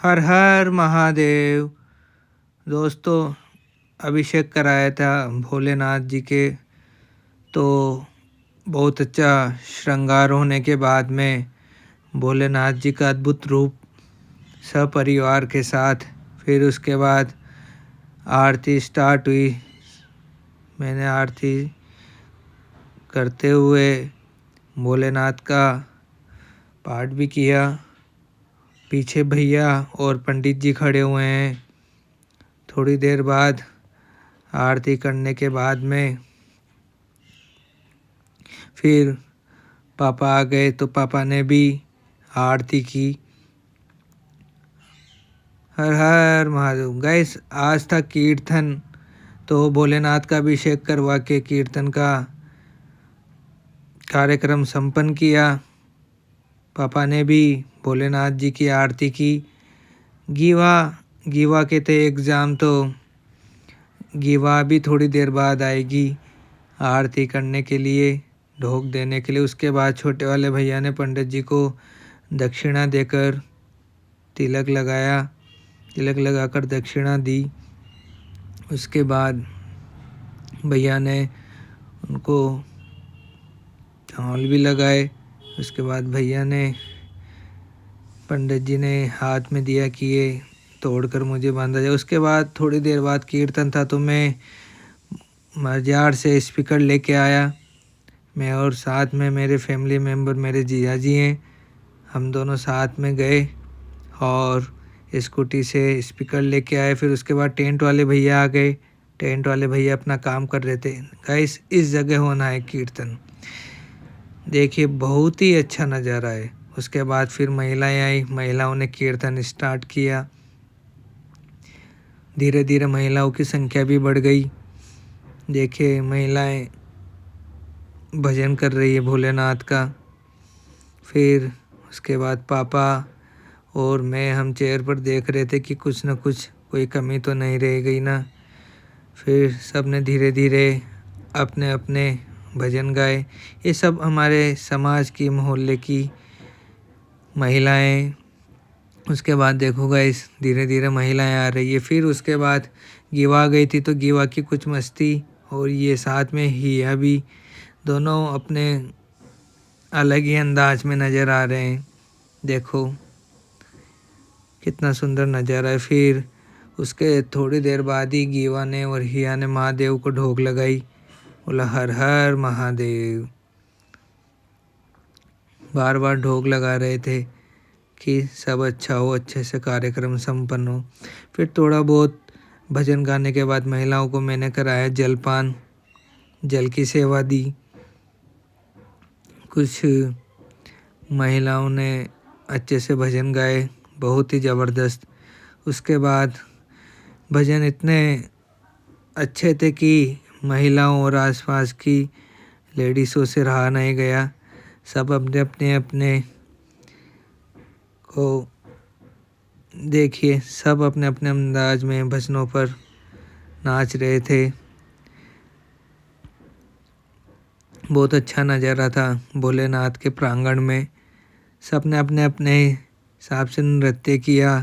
हर हर महादेव। दोस्तों, अभिषेक कराया था भोलेनाथ जी के, तो बहुत अच्छा श्रृंगार होने के बाद में भोलेनाथ जी का अद्भुत रूप सपरिवार के साथ फिर उसके बाद आरती स्टार्ट हुई। मैंने आरती करते हुए भोलेनाथ का पाठ भी किया। पीछे भैया और पंडित जी खड़े हुए हैं। थोड़ी देर बाद आरती करने के बाद में फिर पापा आ गए, तो पापा ने भी आरती की। हर हर महादेव। गाइस, आज था कीर्तन, तो भोलेनाथ का अभिषेक करवा के कीर्तन का कार्यक्रम संपन्न किया। पापा ने भी भोलेनाथ जी की आरती की। गीवा के थे एग्ज़ाम, तो गीवा भी थोड़ी देर बाद आएगी आरती करने के लिए, ढोक देने के लिए। उसके बाद छोटे वाले भैया ने पंडित जी को दक्षिणा देकर तिलक लगाया, तिलक लगाकर दक्षिणा दी। उसके बाद भैया ने उनको चावल भी लगाए। उसके बाद भैया ने पंडित जी ने हाथ में दिया कि ये तोड़कर मुझे बांधा जाए। उसके बाद थोड़ी देर बाद कीर्तन था, तो मैं बाजार से स्पीकर लेके आया। मैं और साथ में मेरे फैमिली मेम्बर मेरे जीजा जी हैं, हम दोनों साथ में गए और स्कूटी से स्पीकर लेके आए। फिर उसके बाद टेंट वाले भैया आ गए। टेंट वाले भैया अपना काम कर रहे थे। गाइस, इस जगह होना है कीर्तन, देखिए बहुत ही अच्छा नज़ारा है। उसके बाद फिर महिलाएं आई, महिलाओं ने कीर्तन स्टार्ट किया। धीरे धीरे महिलाओं की संख्या भी बढ़ गई। देखिए महिलाएं भजन कर रही है भोलेनाथ का। फिर उसके बाद पापा और मैं हम चेयर पर देख रहे थे कि कुछ न कुछ कोई कमी तो नहीं रह गई ना। फिर सब ने धीरे धीरे अपने अपने भजन गाए। ये सब हमारे समाज की, मोहल्ले की महिलाएं। उसके बाद देखो गाइस, धीरे धीरे महिलाएं आ रही है। फिर उसके बाद गीवा गई थी, तो गीवा की कुछ मस्ती, और ये साथ में हिया भी, दोनों अपने अलग ही अंदाज में नज़र आ रहे हैं। देखो कितना सुंदर नज़ारा है। फिर उसके थोड़ी देर बाद ही गीवा ने और हिया ने महादेव को ढोक लगाई, बोला हर हर महादेव। बार बार ढोक लगा रहे थे कि सब अच्छा हो, अच्छे से कार्यक्रम संपन्न हो। फिर थोड़ा बहुत भजन गाने के बाद महिलाओं को मैंने कराया जलपान, जल की सेवा दी। कुछ महिलाओं ने अच्छे से भजन गाए, बहुत ही ज़बरदस्त। उसके बाद भजन इतने अच्छे थे कि महिलाओं और आसपास की लेडीज़ों से रहा नहीं गया। सब अपने अपने अपने को देखिए, सब अपने अपने अंदाज में भजनों पर नाच रहे थे। बहुत अच्छा नज़ारा था भोलेनाथ के प्रांगण में। सब ने अपने अपने हिसाब से नृत्य किया,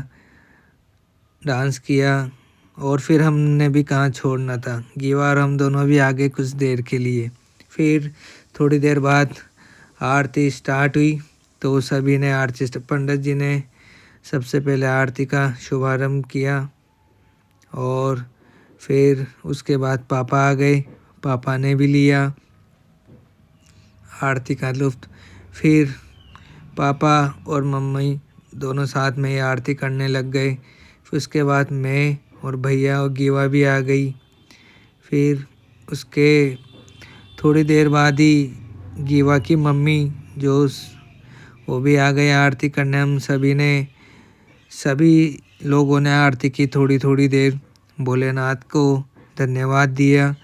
डांस किया, और फिर हमने भी कहाँ छोड़ना था। गीवा और हम दोनों भी आगे कुछ देर के लिए। फिर थोड़ी देर बाद आरती स्टार्ट हुई, तो सभी ने आरती, पंडित जी ने सबसे पहले आरती का शुभारंभ किया, और फिर उसके बाद पापा आ गए। पापा ने भी लिया आरती का लुत्फ़। फिर पापा और मम्मी दोनों साथ में ही आरती करने लग गए। फिर उसके बाद मैं और भैया और गीवा भी आ गई। फिर उसके थोड़ी देर बाद ही गीवा की मम्मी वो भी आ गए आरती करने। हम सभी लोगों ने आरती की थोड़ी थोड़ी देर, भोलेनाथ को धन्यवाद दिया।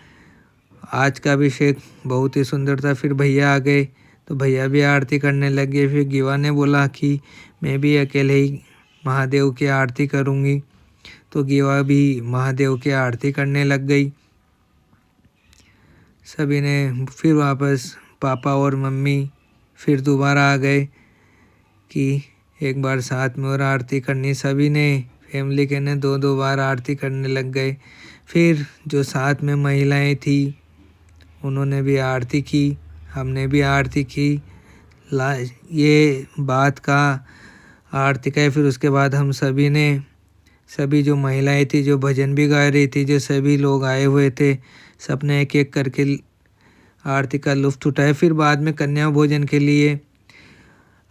आज का अभिषेक बहुत ही सुंदर था। फिर भैया आ गए, तो भैया भी आरती करने लग गए। फिर गीवा ने बोला कि मैं भी अकेले ही महादेव की आरती करूँगी, तो गीवा भी महादेव की आरती करने लग गई। सभी ने फिर वापस पापा और मम्मी फिर दोबारा आ गए कि एक बार साथ में और आरती करनी सभी ने, फैमिली के ने 2-2 बार आरती करने लग गए। फिर जो साथ में महिलाएं थी उन्होंने भी आरती की, हमने भी आरती की। ये बात का आरती का है। फिर उसके बाद हम सभी ने, सभी जो महिलाएं थी जो भजन भी गा रही थी, जो सभी लोग आए हुए थे, सबने एक एक करके आरती का लुत्फ़ उठाया। फिर बाद में कन्या भोजन के लिए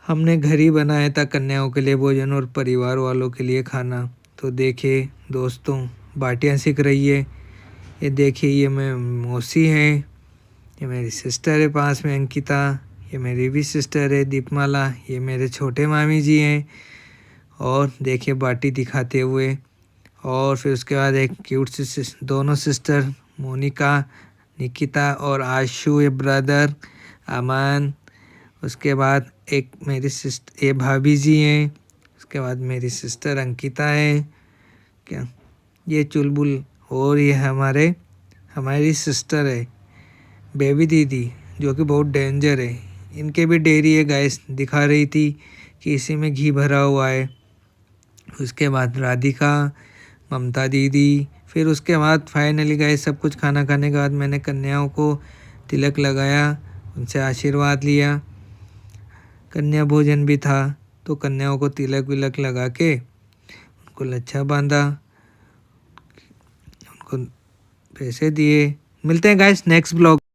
हमने घर ही बनाया था, कन्याओं के लिए भोजन और परिवार वालों के लिए खाना। तो देखिए दोस्तों, बाटियाँ सेक रही है। ये देखिए, ये मैं मौसी है, ये मेरी सिस्टर है पास में अंकिता, ये मेरी भी सिस्टर है दीपमाला, ये मेरे छोटे मामी जी हैं। और देखिए बाटी दिखाते हुए। और फिर उसके बाद एक क्यूट सी दोनों सिस्टर मोनिका, निकिता और आशु ये ब्रदर अमन। उसके बाद एक मेरी ये भाभी जी हैं। उसके बाद मेरी सिस्टर अंकिता है, क्या ये चुलबुल। और ये हमारी सिस्टर है बेबी दीदी, जो कि बहुत डेंजर है। इनके भी डेयरी है गाइस, दिखा रही थी कि इसी में घी भरा हुआ है। उसके बाद राधिका, ममता दीदी। फिर उसके बाद फाइनली गाइस सब कुछ खाना खाने के बाद मैंने कन्याओं को तिलक लगाया, उनसे आशीर्वाद लिया। कन्या भोजन भी था तो कन्याओं को तिलक विलक लगा के उनको लच्छा बांधा, उनको पैसे दिए। मिलते हैं गाइस नेक्स्ट ब्लॉग।